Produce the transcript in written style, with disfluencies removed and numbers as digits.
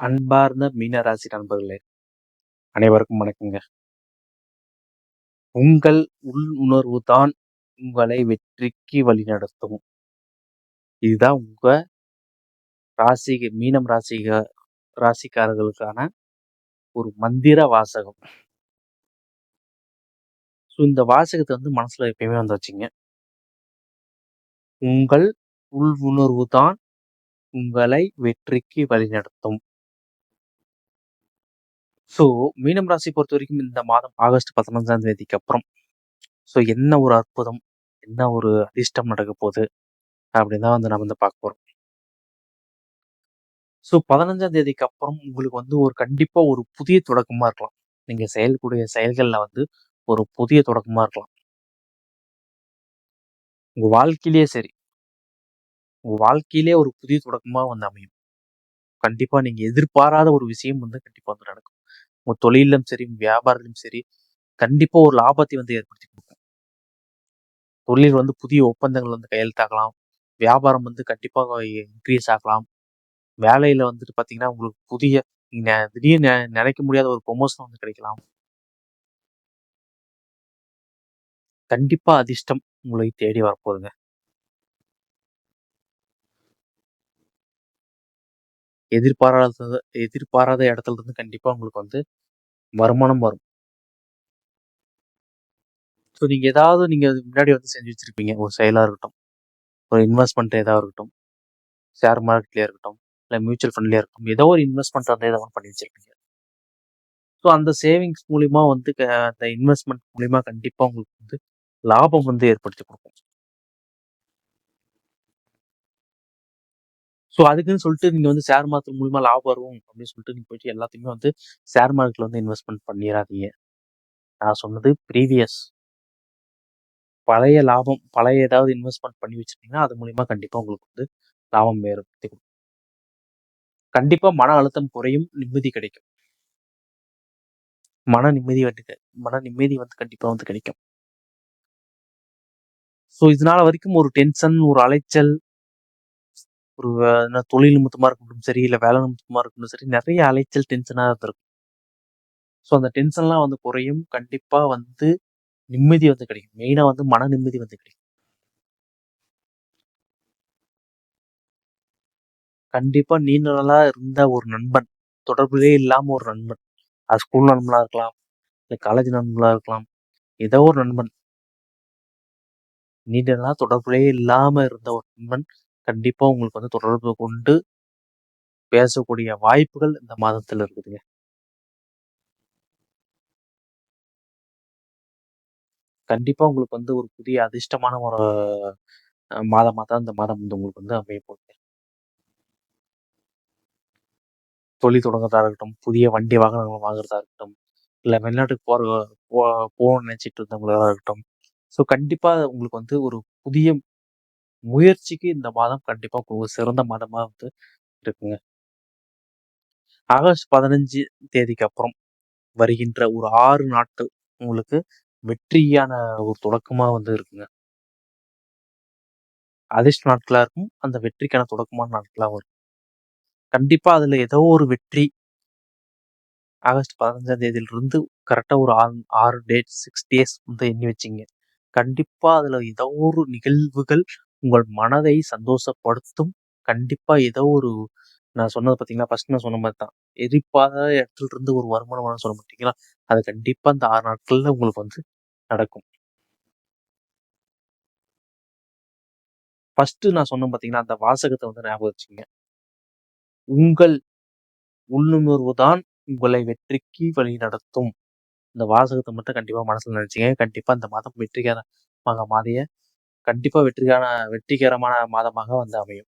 அன்பார்ந்த மீனராசி நண்பர்களே, அனைவருக்கும் வணக்கங்க. உங்கள் உள் உணர்வு தான் உங்களை வெற்றிக்கு வழிநடத்தும். இதுதான் உங்க மீனம் ராசிக்காரர்களுக்கான ஒரு மந்திர வாசகம். இந்த வாசகத்தை மனசுல எப்பயுமே வச்சுங்க. உங்கள் உள் உணர்வு தான் உங்களை வெற்றிக்கு வழிநடத்தும். மீனம் ராசி பொறுத்த வரைக்கும் இந்த மாதம் ஆகஸ்ட் 15ஆம் தேதிக்கு அப்புறம் என்ன ஒரு அற்புதம், என்ன ஒரு அதிர்ஷ்டம் நடக்க போகுது அப்படின்னு தான் நம்ம பார்க்க போறோம். 15ஆம் தேதிக்கு அப்புறம் உங்களுக்கு ஒரு கண்டிப்பா ஒரு புதிய தொடக்கமா இருக்கலாம். நீங்க செயல்கூடிய செயல்கள்ல ஒரு புதிய தொடக்கமா இருக்கலாம். உங்க வாழ்க்கையிலேயே சரி, உங்க வாழ்க்கையிலே ஒரு புதிய தொடக்கமா அமையும். கண்டிப்பா நீங்க எதிர்பாராத ஒரு விஷயம் கண்டிப்பா நடக்கும். உங்க தொழிலும் சரி, வியாபாரத்திலும் சரி, கண்டிப்பா ஒரு லாபத்தை ஏற்படுத்தி கொடுக்கும். தொழில் புதிய ஒப்பந்தங்கள் கையெழுத்தாகலாம். வியாபாரம் கண்டிப்பாக இன்க்ரீஸ் ஆகலாம். வேலையில பாத்தீங்கன்னா உங்களுக்கு புதிய திடீர்னு நினைக்க முடியாத ஒரு ப்ரொமோஷன் கிடைக்கலாம். கண்டிப்பா அதிர்ஷ்டம் உங்களை தேடி வரப்போகுதுங்க. எதிர்பாராத இடத்துல இருந்து கண்டிப்பா உங்களுக்கு வருமானம் வரும். நீங்க ஏதாவது முன்னாடி செஞ்சு வச்சிருப்பீங்க. ஒரு செயலா இருக்கட்டும், ஒரு இன்வெஸ்ட்மெண்ட் ஏதாவது இருக்கட்டும், ஷேர் மார்க்கெட்லயா இருக்கட்டும், இல்லை மியூச்சுவல் ஃபண்ட்லயா இருக்கட்டும், ஏதோ ஒரு இன்வெஸ்ட்மெண்ட் ஏதாவது பண்ணி வச்சிருப்பீங்க. அந்த சேவிங்ஸ் மூலியமா அந்த இன்வெஸ்ட்மெண்ட் மூலியமா கண்டிப்பா உங்களுக்கு லாபம் ஏற்படுத்தி கொடுக்கும். அதுக்குன்னு சொல்லிட்டு நீங்க ஷேர் மார்க்கெட் மூலியமா லாபம் வரும் அப்படின்னு சொல்லிட்டு நீங்க போயிட்டு எல்லாத்தையுமே ஷேர் மார்க்கெட்ல இன்வெஸ்ட்மெண்ட் பண்ணிடாதீங்க. நான் சொன்னது ப்ரீவியஸ் பழைய லாபம், பழைய ஏதாவது இன்வெஸ்ட்மெண்ட் பண்ணி வச்சிருக்கீங்கன்னா அது மூலியமா கண்டிப்பா உங்களுக்கு லாபம் ஏற்படுத்தி கொடுக்கும். கண்டிப்பா மன அழுத்தம் குறையும், நிம்மதி கிடைக்கும். மன நிம்மதி கண்டிப்பா கிடைக்கும். இதனால வரைக்கும் ஒரு டென்ஷன், ஒரு அலைச்சல், ஒரு தொழில் நிமித்தமா இருக்கட்டும் சரி, இல்லை வேலை நிமித்தமா இருக்கட்டும் சரி, நிறைய அலைச்சல் டென்ஷனா இருக்கும். அந்த டென்ஷன்லாம் குறையும். கண்டிப்பா நிம்மதி கிடைக்கும். மெயினா மன நிம்மதி கிடைக்கும். கண்டிப்பா நீண்ட நாளா இருந்த ஒரு நண்பன், தொடர்புலே இல்லாம ஒரு நண்பன், அது ஸ்கூல் நண்பனா இருக்கலாம், இல்லை காலேஜ் நண்பனா இருக்கலாம், ஏதோ ஒரு நண்பன், நீண்ட நாளா தொடர்புலே இல்லாம இருந்த ஒரு நண்பன் கண்டிப்பா உங்களுக்கு தொடர்பு கொண்டு பேசக்கூடிய வாய்ப்புகள் இந்த மாதத்துல இருக்குதுங்க. கண்டிப்பா உங்களுக்கு ஒரு புதிய அதிர்ஷ்டமான ஒரு மாதமா தான் இந்த மாதம் உங்களுக்கு அமைய போகுது. தொழில் தொடங்குறதா இருக்கட்டும், புதிய வண்டி வாகனங்கள் வாங்குறதா இருக்கட்டும், இல்லை வெளிநாட்டுக்கு போகணும்னு நினைச்சிட்டு இருந்தவங்களா இருக்கட்டும், கண்டிப்பா உங்களுக்கு ஒரு புதிய முயற்சிக்கு இந்த மாதம் கண்டிப்பா ஒரு சிறந்த மாதமா இருக்குங்க. ஆகஸ்ட் 15 தேதிக்கு அப்புறம் வருகின்ற ஒரு 6 நாட்கள் உங்களுக்கு வெற்றியான ஒரு தொடக்கமா இருக்குங்க. அதிர்ஷ்ட நாட்களா இருக்கும். அந்த வெற்றிக்கான தொடக்கமான நாட்களா வரும். கண்டிப்பா அதுல ஏதோ ஒரு வெற்றி ஆகஸ்ட் 15ஆம் தேதியிலிருந்து கரெக்டா ஒரு 6 டேஸ் 6 டேஸ் எண்ணி வச்சிங்க. கண்டிப்பா அதுல ஏதோ ஒரு நிகழ்வுகள் உங்கள் மனதை சந்தோஷப்படுத்தும். கண்டிப்பா ஏதோ ஒரு நான் சொன்னது பார்த்தீங்களா, ஃபர்ஸ்ட் நான் சொன்ன மாதிரி தான். எதிர்பாராத இடத்துல இருந்து ஒரு வருமானம் சொல்ல மாட்டீங்களா, அது கண்டிப்பா இந்த 6 நாட்கள்ல உங்களுக்கு நடக்கும். ஃபர்ஸ்ட் நான் சொன்னேன் பார்த்தீங்களா, அந்த வாசகத்தை ஞாபகம் வச்சுங்க. உங்கள் உள்ளுணர்வு தான் உங்களை வெற்றிக்கு வழி நடத்தும். இந்த வாசகத்தை மட்டும் கண்டிப்பா மனசுல நினைச்சீங்க. கண்டிப்பா இந்த மாதம் வெற்றிகரமான மாதமாக அமையும்.